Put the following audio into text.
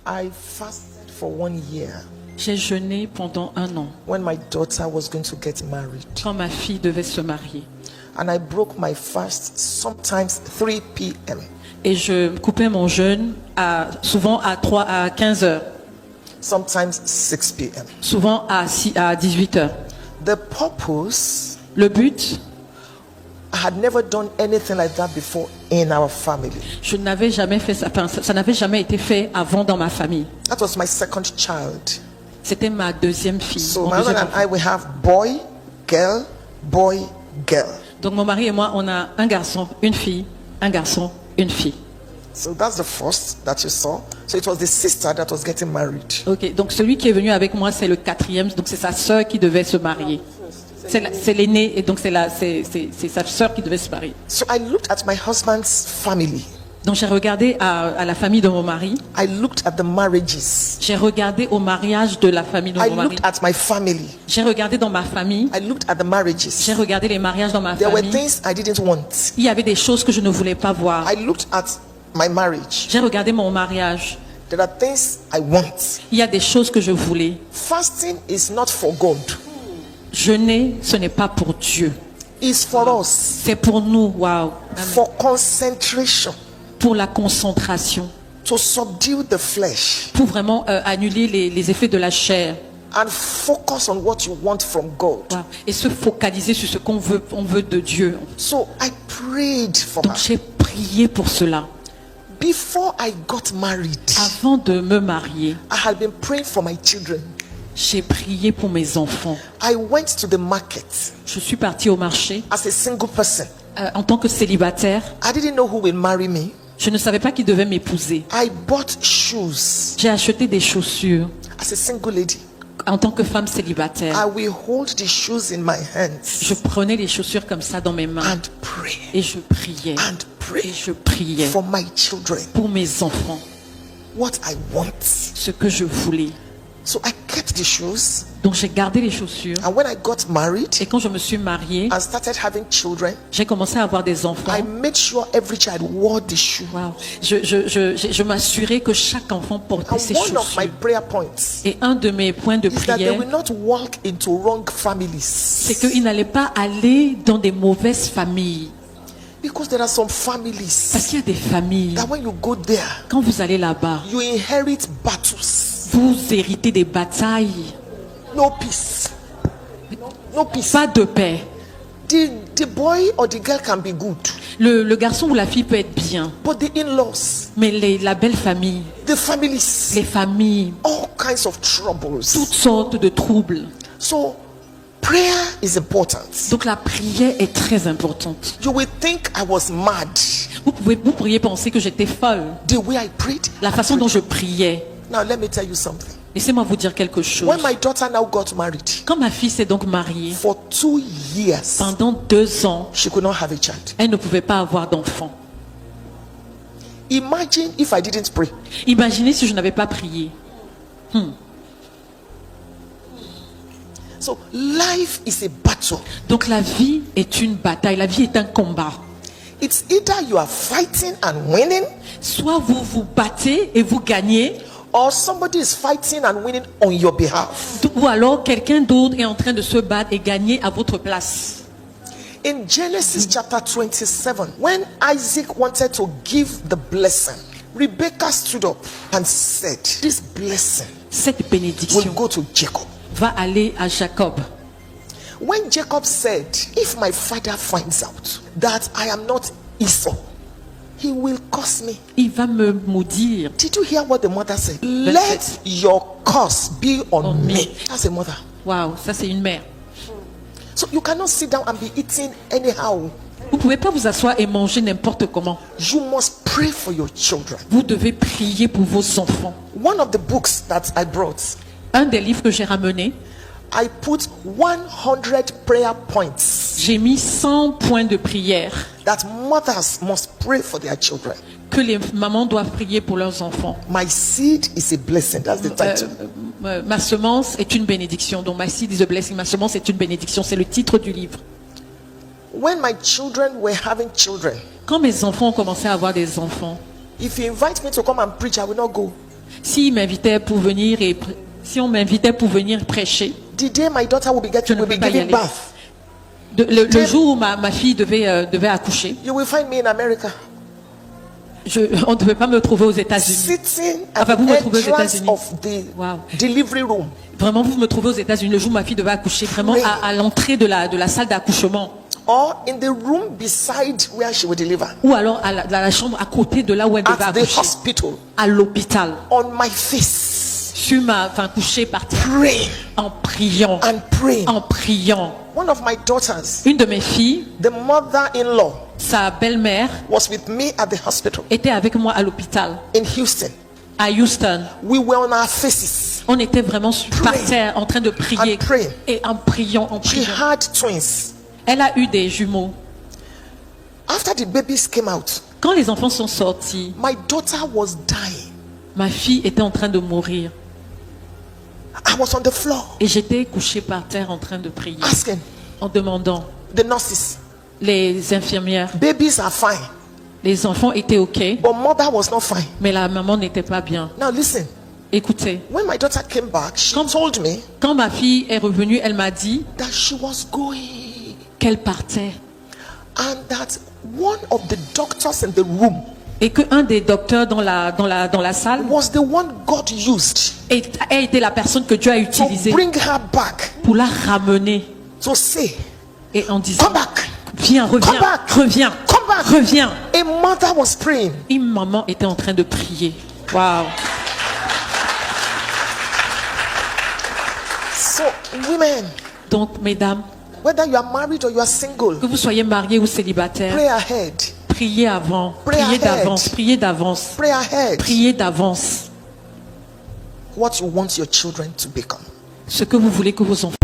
I fasted for 1 year J'ai jeûné pendant 1 an when my daughter was going to get married. quand ma fille devait se marier. And I broke my fast sometimes 3 p.m. Et je coupais mon jeûne souvent à 15 heures, sometimes 6 p.m. souvent à 18 heures. The purpose, Le but, I had never done anything like that before in our family. je n'avais jamais fait ça. Enfin, ça n'avait jamais été fait avant dans ma famille. That was my second child. C'était ma deuxième fille. So mon my husband deuxième and I, we have boy, girl, boy, girl. Donc mon mari et moi, on a un garçon, une fille, un garçon, une fille. So that's the first that you saw. So it was the sister that was getting married. Ok, donc celui qui est venu avec moi, c'est le 4e, donc c'est sa sœur qui devait se marier. C'est l'aîné, et donc c'est sa sœur qui devait se marier. So I looked at my husband's family. Donc j'ai regardé à la famille de mon mari, I looked at the marriages. j'ai regardé au mariage de la famille de I mon mari, looked at my family. j'ai regardé dans ma famille, I looked at the marriages. j'ai regardé les mariages dans ma There were famille. things I didn't want. Il y avait des choses que je ne voulais pas voir. I looked at my marriage. J'ai regardé mon mariage. There are things I want. Il y a des choses que je voulais. Fasting is not for God. Jeûner, ce n'est pas pour Dieu. It's for us. C'est pour nous, waouh. For concentration. Pour la concentration. To subdue the flesh. Pour vraiment annuler les effets de la chair. And focus on what you want from God. Wow. Et se focaliser sur ce qu'on veut de Dieu. So I prayed for Donc her. j'ai prié pour cela. Before I got married, Avant de me marier, I had been praying for my children. j'ai prié pour mes enfants. I went to the market Je suis partie au marché as a single person. en tant que célibataire. I didn't know who will marry me. Je ne savais pas qui devait m'épouser. I bought shoes J'ai acheté des chaussures as a single lady. en tant que femme célibataire. I will hold the shoes in my hands Je prenais les chaussures comme ça dans mes mains and pray et je priais. and Et pray je priais for my children pour mes enfants, what I want. ce que je voulais. So I kept the shoes, Donc j'ai gardé les chaussures. and when I got married Et quand je me suis mariée, and started having children, j'ai commencé à avoir des enfants. I made sure every child wore the shoe. Wow. Je m'assurais que chaque enfant portait And ses one of my chaussures. prayer points Et un de mes points de is that they prière, will not walk into wrong c'est families. qu'ils n'allaient pas aller dans des mauvaises familles. Because there are some Parce families qu'il y a des familles, that when you go there, quand vous allez là-bas, you inherit battles. vous héritez des batailles, No peace. No peace. pas de paix. The boy or the girl can be good, Le garçon ou la fille peut être bien, but the in-laws, mais la belle famille, the families, les familles, all kinds of troubles. toutes sortes de troubles. So prayer is important. Donc la prière est très importante. You will think I was mad Vous pourriez penser que j'étais folle. the way I prayed. La façon dont je priais. Now let me tell you something. Laissez-moi vous dire quelque chose. When my daughter now got married, Quand ma fille s'est donc mariée, for 2 years, pendant 2 ans, she could not have a child. elle ne pouvait pas avoir d'enfant. Imagine if I didn't pray. Imaginez si je n'avais pas prié. So life is a battle. Donc la vie est une bataille, la vie est un combat. It's either you are fighting and winning, Soit vous vous battez et vous gagnez, or somebody is fighting and winning on your behalf. ou alors quelqu'un d'autre est en train de se battre et gagner à votre place. In Genesis chapter 27, when Isaac wanted to give the blessing, Rebekah stood up and said, this blessing Cette will bénédiction go to Jacob. va aller à Jacob. When Jacob said, if my father finds out that I am not Esau, he will curse me. Il va me maudire. Did you hear what the mother said? Let your curse be on me. That's a mother. Waouh, ça c'est une mère. So you cannot sit down and be eating anyhow. Vous pouvez pas vous asseoir et manger n'importe comment. You must pray for your children. Vous devez prier pour vos enfants. One of the books that I brought, Un des livres que j'ai ramené, I put 100 prayer points j'ai mis 100 points de prière that mothers must pray for their children. que les mamans doivent prier pour leurs enfants. My seed is a blessing. That's the title. Ma semence est une bénédiction. Donc, my seed is a blessing. Ma semence est une bénédiction. C'est le titre du livre. When my children were having children, Quand mes enfants ont commencé à avoir des enfants, if you invite me to come and preach, I will not go. S'il m'invitait pour venir si on m'invitait pour venir prêcher, the day my daughter will Je ne be peux pas y giving aller. birth, le jour où ma fille devait accoucher, you will find me in America, on ne devait pas me trouver aux États-Unis. sitting at Enfin, the vous me trouvez aux entrance États-Unis. of the Wow. delivery room, Vraiment, vous me trouvez aux États-Unis le jour où ma fille devait accoucher, vraiment Oui. à l'entrée de la salle d'accouchement. or in the room beside where she will deliver, Ou alors dans la chambre à côté de là où elle devait at the accoucher, hospital, à l'hôpital, on my face, couchée par terre, praying en priant, and praying. en priant. One of my daughters, Une de mes filles, the mother-in-law, sa belle-mère, was with me at the hospital était avec moi à l'hôpital, in Houston. à Houston. We were on our faces. On était vraiment par Pray. terre en train de prier. And pray. Et en priant, en She priant. had twins. Elle a eu des jumeaux. After the babies came out, Quand les enfants sont sortis, my daughter was dying. ma fille était en train de mourir. I was on the floor Et j'étais couchée par terre en train de prier, asking en demandant. the nurses, Les infirmières, babies are fine, les enfants étaient OK, but mother was not fine. mais la maman n'était pas bien. Now listen, Écoutez, when my daughter came back, she told me quand ma fille est revenue, elle m'a dit that she was going qu'elle partait. and that one of the doctors in the room Et qu'un des docteurs dans la salle was the one God used a été la personne que Dieu a to utilisée bring her back, pour la ramener. to say, Et en disant, come back. viens, Come reviens, back. reviens, Come back. reviens. A mother was praying. Une maman était en train de prier. Waouh. So women, Donc, mesdames, whether you are married or you are single, que vous soyez mariés ou célibataires, pray ahead. priez avant, Pray priez ahead. d'avance, priez d'avance, Pray ahead. priez d'avance. What you want your children to become. Ce que vous voulez que vos enfants